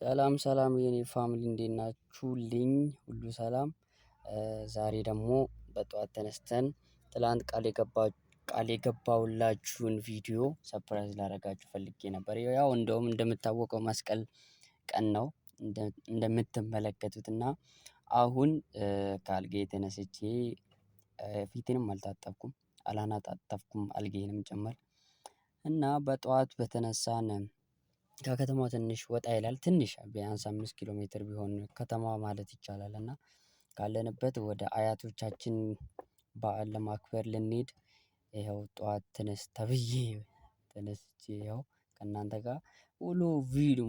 ሰላም ሰላም የኔ ፋሚሊ እንዴት ናችሁልኝ? ሁሉ ሰላም። ዛሬ ደግሞ በጠዋት ተነስተን ትላንት ቃል የገባሁላችሁን ቪዲዮ ሰርፕራይዝ ላደርጋችሁ ፈልጌ ነበር። ያው እንደውም እንደምታወቀው መስቀል ቀን ነው። እንደምትመለከቱት እና አሁን ከአልጋዬ ተነስቼ ፊቴንም አልታጠብኩም አላነጣጠፍኩም አልጋዬንም ጭምር እና በጠዋት በተነሳን ከከተማው ትንሽ ወጣ ይላል ትንሽ ቢያንስ 5 ኪሎ ሜትር ቢሆን ከተማ ማለት ይቻላል። እና ካለንበት ወደ አያቶቻችን በዓል ለማክበር ልንሄድ ይኸው ጠዋት ተነስ ተብዬ ተነስቼ ይኸው ከእናንተ ጋር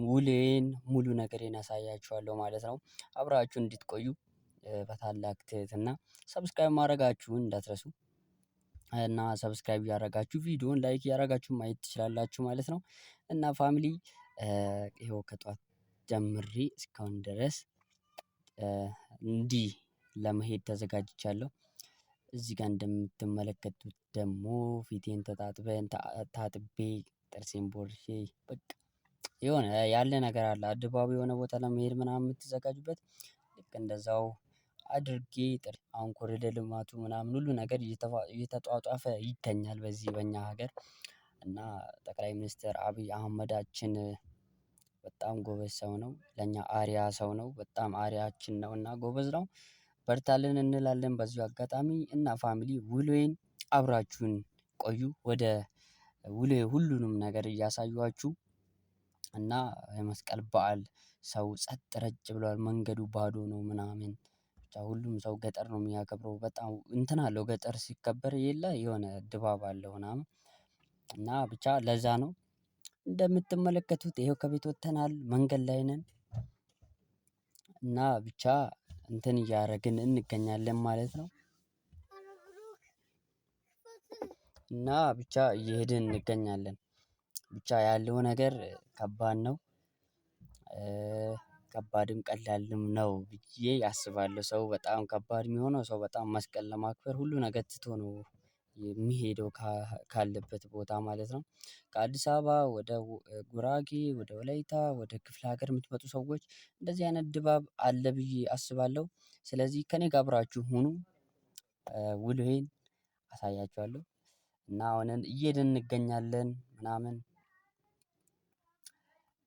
ውሎዬን ሙሉ ነገሬን አሳያችኋለሁ ማለት ነው። አብራችሁ እንድትቆዩ በታላቅ ትህትና ሰብስክራይብ ማድረጋችሁን እንዳትረሱ። እና ሰብስክራይብ እያደረጋችሁ ቪዲዮውን ላይክ እያደረጋችሁ ማየት ትችላላችሁ ማለት ነው። እና ፋሚሊ ይኸው ከጠዋት ጀምሬ እስካሁን ድረስ እንዲህ ለመሄድ ተዘጋጅቻለሁ። እዚህ ጋር እንደምትመለከቱት ደግሞ ፊቴን ታጥቤ ጥርሴን ቦርሼ በቃ የሆነ ያለ ነገር አለ ድባቡ የሆነ ቦታ ለመሄድ ምናምን የምትዘጋጁበት ልክ እንደዛው አድርጌ አሁን ኮሪደር ልማቱ ምናምን ሁሉ ነገር እየተጧጧፈ ይገኛል በዚህ በእኛ ሀገር። እና ጠቅላይ ሚኒስትር አብይ አህመዳችን በጣም ጎበዝ ሰው ነው ለኛ አርያ ሰው ነው በጣም አርያችን ነውና ጎበዝ ነው። በርታልን እንላለን በዚሁ አጋጣሚ እና ፋሚሊ ውሎዬን አብራችሁን ቆዩ ወደ ውሎዬ ሁሉንም ነገር እያሳየኋችሁ። እና የመስቀል በዓል ሰው ጸጥ ረጭ ብሏል መንገዱ ባዶ ነው ምናምን ብቻ ሁሉም ሰው ገጠር ነው የሚያከብረው በጣም እንትን አለው ገጠር ሲከበር የለ የሆነ ድባብ አለው ምናምን። እና ብቻ ለዛ ነው እንደምትመለከቱት ይኸው ከቤት ወጥተናል መንገድ ላይ ነን። እና ብቻ እንትን እያደረግን እንገኛለን ማለት ነው። እና ብቻ እየሄድን እንገኛለን ብቻ ያለው ነገር ከባድ ነው። ከባድም ቀላልም ነው ብዬ አስባለሁ ሰው በጣም ከባድ የሚሆነው ሰው በጣም መስቀል ለማክበር ሁሉ ነገር ትቶ ነው የሚሄደው ካለበት ቦታ ማለት ነው። ከአዲስ አበባ ወደ ጉራጌ ወደ ወላይታ ወደ ክፍለ ሀገር የምትመጡ ሰዎች እንደዚህ አይነት ድባብ አለ ብዬ አስባለሁ። ስለዚህ ከእኔ ጋር አብራችሁ ሁኑ። ውሎዬን አሳያችኋለሁ። እና አሁን እየሄድን እንገኛለን ምናምን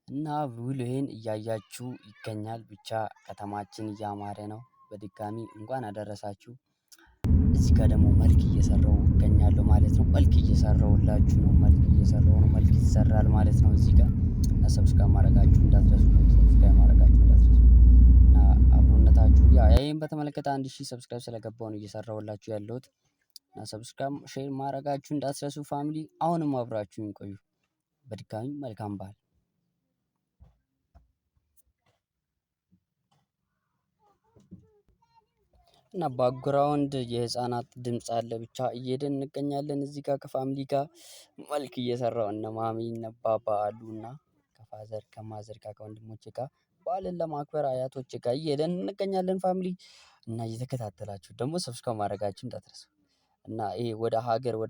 እና ውሎዬን እያያችሁ ይገኛል ብቻ ከተማችን እያማረ ነው በድጋሚ እንኳን አደረሳችሁ። እዚህ ጋር ደግሞ መልክ እየሰራሁ እገኛለሁ ማለት ነው መልክ እየሰራሁላችሁ ነው መልክ እየሰራሁ ነው መልክ ይሰራል ማለት ነው። እዚህ ጋር እና ሰብስክራይብ ማድረጋችሁ እንዳትረሱ ሰብስክራይብ ማድረጋችሁ እንዳትረሱ። እና አብሮነታችሁ ይሄን በተመለከተ 1000 ሰብስክራይብ ስለገባሁ ነው እየሰራሁላችሁ ያለሁት። እና ሰብስክራይብ ሼር ማድረጋችሁ እንዳትረሱ ፋሚሊ አሁንም አብራችሁኝ ቆዩ። በድጋሚ መልካም በዓል። እና ባክግራውንድ የህፃናት ድምጽ አለ ብቻ እየሄድን እንገኛለን እዚህ ጋር ከፋሚሊ ጋር መልክ እየሰራሁ እነ ማሚ እነ አባባ አሉና ከፋዘር ከማዘር ጋር ከወንድሞቼ ጋር በዓልን ለማክበር አያቶቼ ጋር እየሄድን እንገኛለን ፋሚሊ። እና እየተከታተላችሁ ደግሞ ሰብስክራይብ ማድረጋችሁን እንዳትረሱ። እና ይሄ ወደ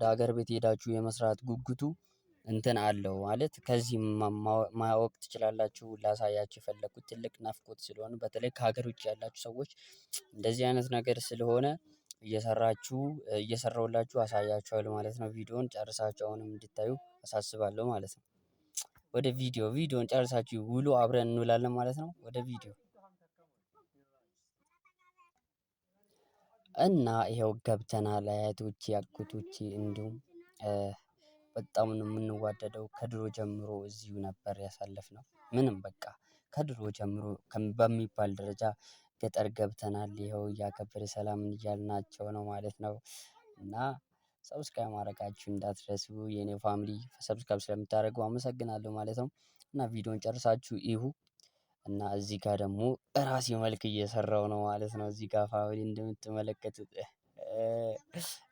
ሀገር ቤት ሄዳችሁ የመስራት ጉጉቱ እንትን አለው ማለት ከዚህ ማወቅ ትችላላችሁ። ላሳያችሁ የፈለኩት ትልቅ ናፍቆት ስለሆነ በተለይ ከሀገር ውጪ ያላችሁ ሰዎች እንደዚህ አይነት ነገር ስለሆነ እየሰራሁላችሁ አሳያችኋለሁ ማለት ነው። ቪዲዮውን ጨርሳችሁ አሁንም እንድታዩ አሳስባለሁ ማለት ነው። ወደ ቪዲዮውን ጨርሳችሁ ውሎ አብረን እንውላለን ማለት ነው። ወደ ቪዲዮ እና ይኸው ገብተናል አያቶቼ አጎቶቼ እንዲሁም በጣም ነው የምንዋደደው ከድሮ ጀምሮ እዚሁ ነበር ያሳለፍነው ምንም በቃ ከድሮ ጀምሮ በሚባል ደረጃ ገጠር ገብተናል ይኸው እያከበርን ሰላምን እያልናቸው ነው ማለት ነው። እና ሰብስክራይብ ማድረጋችሁን እንዳትረሱ የኔ ፋሚሊ ሰብስክራይብ ስለምታደርጉ አመሰግናለሁ ማለት ነው። እና ቪዲዮውን ጨርሳችሁ እዩ። እና እዚህ ጋር ደግሞ ራሴ መልክ እየሰራሁ ነው ማለት ነው። እዚህ ጋር ፋሚሊ እንደምትመለከቱት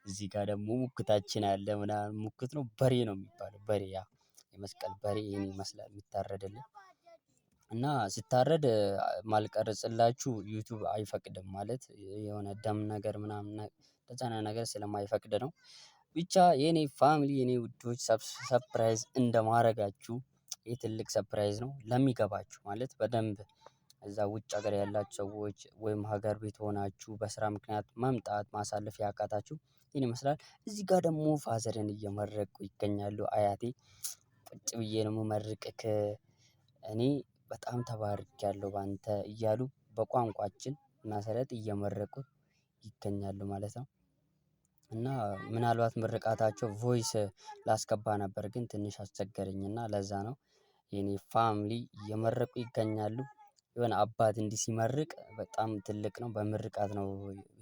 እዚህ ጋር ደግሞ ሙክታችን አለ ምናምን ሙክት ነው በሬ ነው የሚባለው በሬ ያ የመስቀል በሬ ይሄን ይመስላል የሚታረድልን። እና ሲታረድ ማልቀርጽላችሁ ዩቲዩብ አይፈቅድም ማለት የሆነ ደም ነገር ምናምን እንደዛ ነገር ስለማይፈቅድ ነው። ብቻ የኔ ፋሚሊ የኔ ውዶች ሰርፕራይዝ እንደማረጋችሁ ይህ ትልቅ ሰርፕራይዝ ነው ለሚገባችሁ ማለት በደንብ እዛ ውጭ ሀገር ያላችሁ ሰዎች ወይም ሀገር ቤት ሆናችሁ በስራ ምክንያት መምጣት ማሳለፍ ያቃታችሁ ይህን ይመስላል። እዚህ ጋር ደግሞ ፋዘርን እየመረቁ ይገኛሉ። አያቴ ቁጭ ብዬ ነው የምመርቅክ እኔ በጣም ተባርኬያለሁ ባንተ እያሉ በቋንቋችን መሰረት እየመረቁት ይገኛሉ ማለት ነው። እና ምናልባት ምርቃታቸው ቮይስ ላስገባ ነበር ግን ትንሽ አስቸገረኝና ለዛ ነው። የኔ ፋሚሊ እየመረቁ ይገኛሉ። የሆነ አባት እንዲህ ሲመርቅ በጣም ትልቅ ነው በምርቃት ነው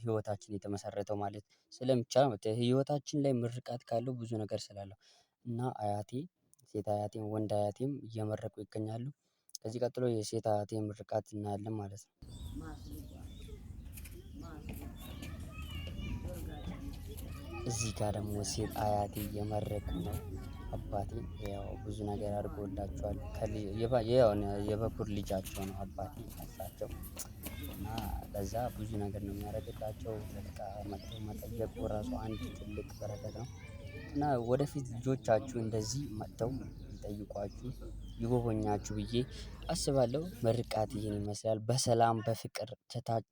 ህይወታችን የተመሰረተው ማለት ስለሚቻል ህይወታችን ላይ ምርቃት ካለው ብዙ ነገር ስላለው እና አያቴ ሴት አያቴም ወንድ አያቴም እየመረቁ ይገኛሉ። ከዚህ ቀጥሎ የሴት አያቴ ምርቃት እናያለን ማለት ነው። እዚህ ጋር ደግሞ ሴት አያቴ እየመረቁ ነው። አባቴ ያው ብዙ ነገር አድርጎላቸዋል የበኩር ልጃቸው ነው አባቴ እሳቸው እና ለዛ ብዙ ነገር ነው የሚያደርግላቸው በቃ መጥተው መጠየቁ ራሱ አንድ ትልቅ በረከት ነው። እና ወደፊት ልጆቻችሁ እንደዚህ መጥተው ይጠይቋችሁ ይጎበኛችሁ ብዬ አስባለሁ። ምርቃት ይሄን ይመስላል በሰላም በፍቅር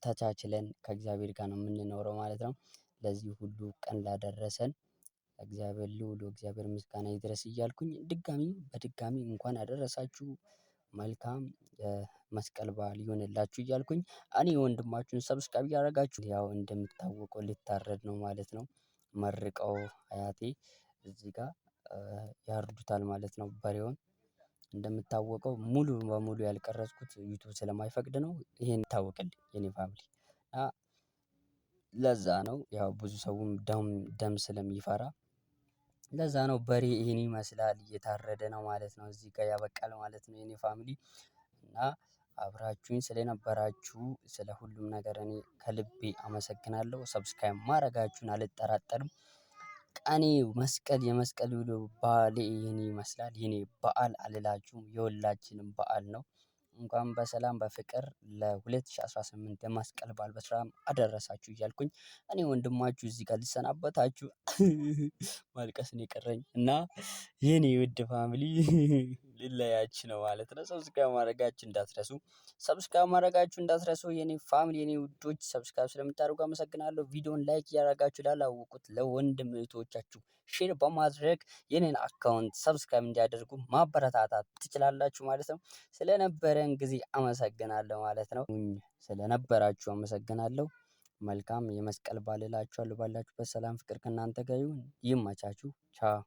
ተቻችለን ከእግዚአብሔር ጋር ነው የምንኖረው ማለት ነው። ለዚህ ሁሉ ቀን ላደረሰን እግዚአብሔር ልዑል እግዚአብሔር ምስጋና ይድረስ እያልኩኝ በድጋሚ እንኳን አደረሳችሁ። መልካም መስቀል በዓል ይሁንላችሁ እያልኩኝ እኔ ወንድማችሁን ሰብስክራይብ እያደረጋችሁ ያው እንደሚታወቀው ሊታረድ ነው ማለት ነው። መርቀው አያቴ እዚህ ጋር ያርዱታል ማለት ነው። በሬውን እንደሚታወቀው ሙሉ በሙሉ ያልቀረጽኩት ዩቲዩብ ስለማይፈቅድ ነው። ይሄን ይታወቅልኝ የኔ ፋሚሊ ለዛ ነው ያው ብዙ ሰውም ደም ስለሚፈራ ለዛ ነው። በሬ ይሄን ይመስላል እየታረደ ነው ማለት ነው። እዚህ ጋር ያበቃል ማለት ነው። የኔ ፋሚሊ እና አብራችሁኝ ስለነበራችሁ ስለ ሁሉም ነገር እኔ ከልቤ አመሰግናለሁ። ሰብስክራይብ ማድረጋችሁን አልጠራጠርም። ቀኔ የመስቀል በዓሌ ይሄን ይመስላል የኔ በዓል አልላችሁም የሁላችንም በዓል ነው። እንኳን በሰላም በፍቅር ለ2018 የመስቀል በዓል በሰላም አደረሳችሁ እያልኩኝ እኔ ወንድማችሁ እዚህ ጋር ልሰናበታችሁ። ማልቀስ ነው የቀረኝ እና የኔ ውድ ፋሚሊ ልለያችሁ ነው ማለት ነው። ሰብስክራይብ ማድረጋችሁ እንዳትረሱ የኔ ፋሚሊ የኔ ውዶች ሰብስክራይብ ስለምታደርጉ አመሰግናለሁ። ቪዲዮን ላይክ እያደረጋችሁ ላላወቁት ለወንድም እህቶቻችሁ ሼር በማድረግ የኔን አካውንት ሰብስክራይብ እንዲያደርጉ ማበረታታት ትችላላችሁ ማለት ነው። ስለነበረን ጊዜ አመሰግናለሁ ማለት ነው። ስለነበራችሁ አመሰግናለሁ። መልካም የመስቀል በዓል እላችኋለሁ። ባላችሁበት ሰላም ፍቅር ከእናንተ ጋር ይሁን። ይመቻችሁ። ቻው